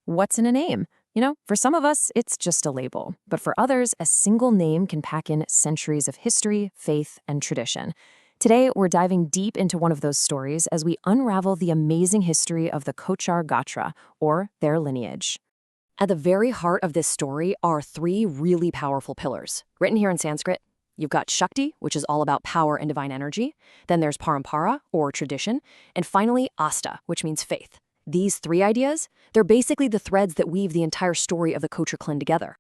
What's in a name? For some of us, it's just a label. But for others, a single name can pack in centuries of history, faith, and tradition. Today, we're diving deep into one of those stories as we unravel the amazing history of the Kochar Gatra, or their lineage. At the very heart of this story are three really powerful pillars. Written here in Sanskrit, you've got Shakti, which is all about power and divine energy. Then there's Parampara, or tradition. And finally, Asta, which means faith. These three ideas, they're basically the threads that weave the entire story of the Kochar clan together.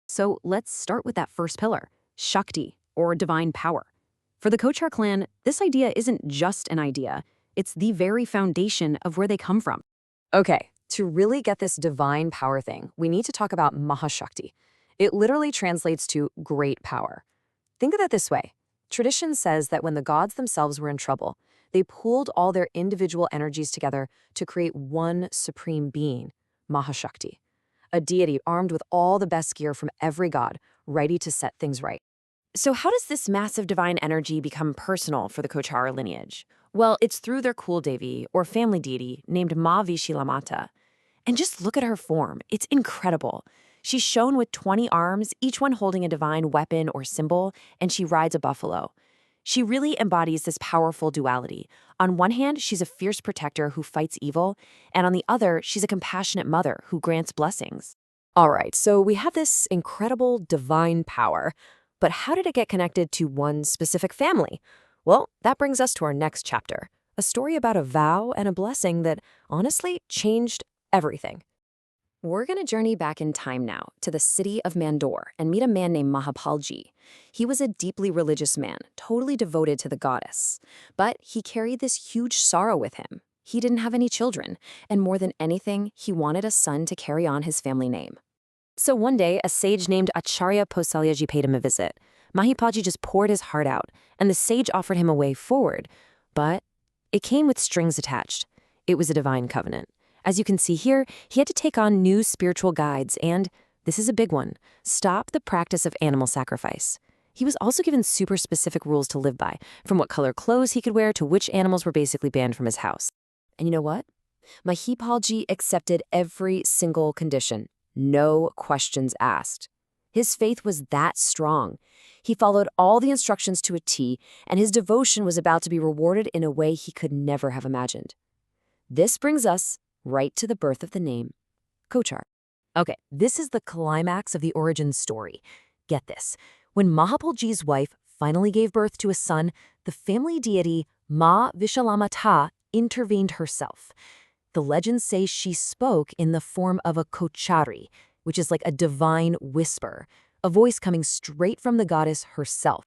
So let's start with that first pillar, Shakti, or divine power. For the Kochar clan, this idea isn't just an idea, it's the very foundation of where they come from. Okay, to really get this divine power thing, we need to talk about Mahashakti. It literally translates to great power. Think of it this way. Tradition says that when the gods themselves were in trouble, they pooled all their individual energies together to create one supreme being, Mahashakti, a deity armed with all the best gear from every god, ready to set things right. So how does this massive divine energy become personal for the Kochar lineage? Well, it's through their Kuldevi, or family deity, named Ma Vishla. And just look at her form. It's incredible. She's shown with 20 arms, each one holding a divine weapon or symbol, and she rides a buffalo. She really embodies this powerful duality. On one hand, she's a fierce protector who fights evil, and on the other, she's a compassionate mother who grants blessings. All right, so we have this incredible divine power, but how did it get connected to one specific family? Well, that brings us to our next chapter, a story about a vow and a blessing that honestly changed everything. We're going to journey back in time now to the city of Mandor and meet a man named Mahapalji. He was a deeply religious man, totally devoted to the goddess. But he carried this huge sorrow with him. He didn't have any children, and more than anything, he wanted a son to carry on his family name. So one day, a sage named Acharya Posalyaji paid him a visit. Mahipalji just poured his heart out, and the sage offered him a way forward. But it came with strings attached. It was a divine covenant. As you can see here, he had to take on new spiritual guides and, this is a big one, stop the practice of animal sacrifice. He was also given super specific rules to live by, from what color clothes he could wear to which animals were basically banned from his house. And you know what? Mahipalji accepted every single condition, no questions asked. His faith was that strong. He followed all the instructions to a T, and his devotion was about to be rewarded in a way he could never have imagined. This brings us right to the birth of the name, Kochar. Okay, this is the climax of the origin story. Get this. When Mahapalji's wife finally gave birth to a son, the family deity Ma Vishalamata intervened herself. The legends say she spoke in the form of a Kochari, which is like a divine whisper, a voice coming straight from the goddess herself.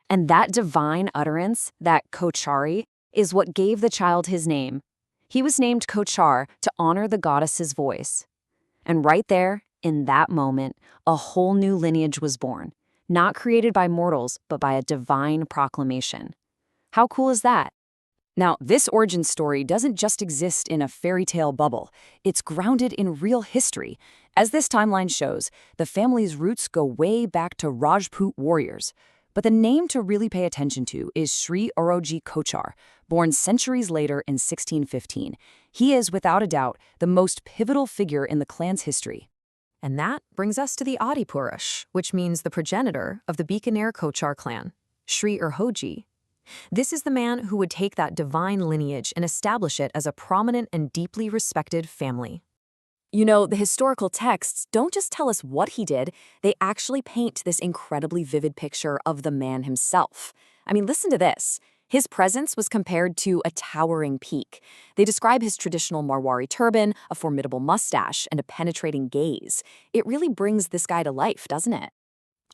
And that divine utterance, that Kochari, is what gave the child his name. He was named Kochar to honor the goddess's voice. And right there, in that moment, a whole new lineage was born, not created by mortals, but by a divine proclamation. How cool is that? Now, this origin story doesn't just exist in a fairy tale bubble. It's grounded in real history. As this timeline shows, the family's roots go way back to Rajput warriors. But the name to really pay attention to is Sri Oroji Kochar, born centuries later in 1615. He is, without a doubt, the most pivotal figure in the clan's history. And that brings us to the Adipurush, which means the progenitor of the Bikaner Kochar clan, Sri Urhoji. This is the man who would take that divine lineage and establish it as a prominent and deeply respected family. You know, the historical texts don't just tell us what he did, they actually paint this incredibly vivid picture of the man himself. I mean, listen to this. His presence was compared to a towering peak. They describe his traditional Marwari turban, a formidable mustache, and a penetrating gaze. It really brings this guy to life, doesn't it?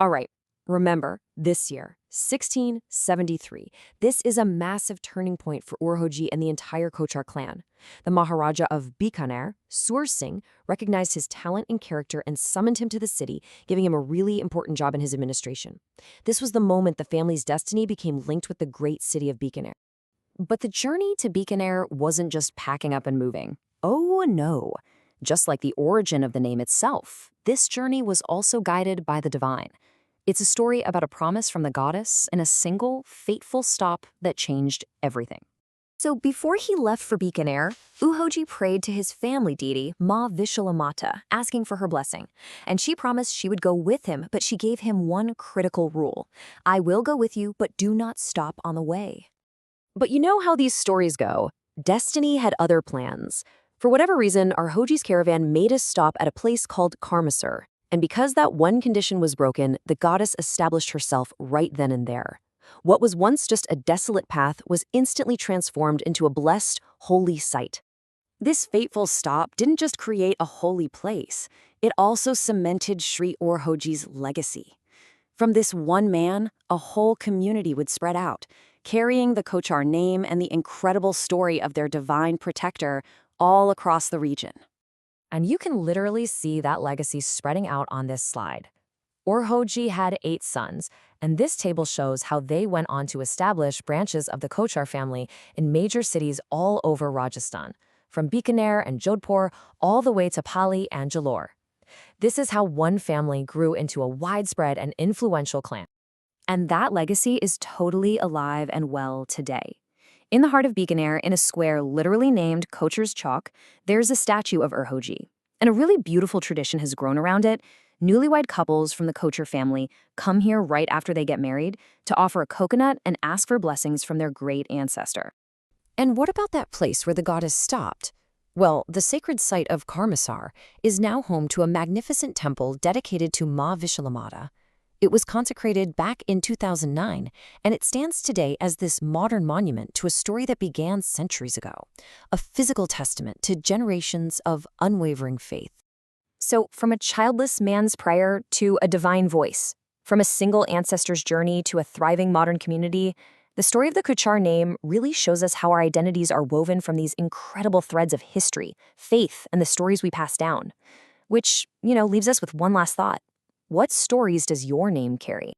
All right, remember, this year, 1673, this is a massive turning point for Urhoji and the entire Kochar clan. The Maharaja of Bikaner, Sur Singh, recognized his talent and character and summoned him to the city, giving him a really important job in his administration. This was the moment the family's destiny became linked with the great city of Bikaner. But the journey to Bikaner wasn't just packing up and moving. Oh no. Just like the origin of the name itself, this journey was also guided by the divine. It's a story about a promise from the goddess and a single, fateful stop that changed everything. So before he left for Bikaner, Uhoji prayed to his family deity, Ma Vishla, asking for her blessing. And she promised she would go with him, but she gave him one critical rule. I will go with you, but do not stop on the way. But you know how these stories go. Destiny had other plans. For whatever reason, our Hoji's caravan made a stop at a place called Karmasur. And because that one condition was broken, the goddess established herself right then and there. What was once just a desolate path was instantly transformed into a blessed, holy site. This fateful stop didn't just create a holy place, it also cemented Sri Orhoji's legacy. From this one man, a whole community would spread out, carrying the Kochar name and the incredible story of their divine protector all across the region. And you can literally see that legacy spreading out on this slide. Orhoji had 8 sons, and this table shows how they went on to establish branches of the Kochar family in major cities all over Rajasthan, from Bikaner and Jodhpur all the way to Pali and Jalore. This is how one family grew into a widespread and influential clan. And that legacy is totally alive and well today. In the heart of Bikaner, in a square literally named Kochar's Chowk, there's a statue of Urhoji. And a really beautiful tradition has grown around it. Newlywed couples from the Kochar family come here right after they get married to offer a coconut and ask for blessings from their great ancestor. And what about that place where the goddess stopped? Well, the sacred site of Karmasar is now home to a magnificent temple dedicated to Ma Vishalamata. It was consecrated back in 2009, and it stands today as this modern monument to a story that began centuries ago, a physical testament to generations of unwavering faith. So, from a childless man's prayer to a divine voice, from a single ancestor's journey to a thriving modern community, the story of the Kochar name really shows us how our identities are woven from these incredible threads of history, faith, and the stories we pass down. Which, leaves us with one last thought. What stories does your name carry?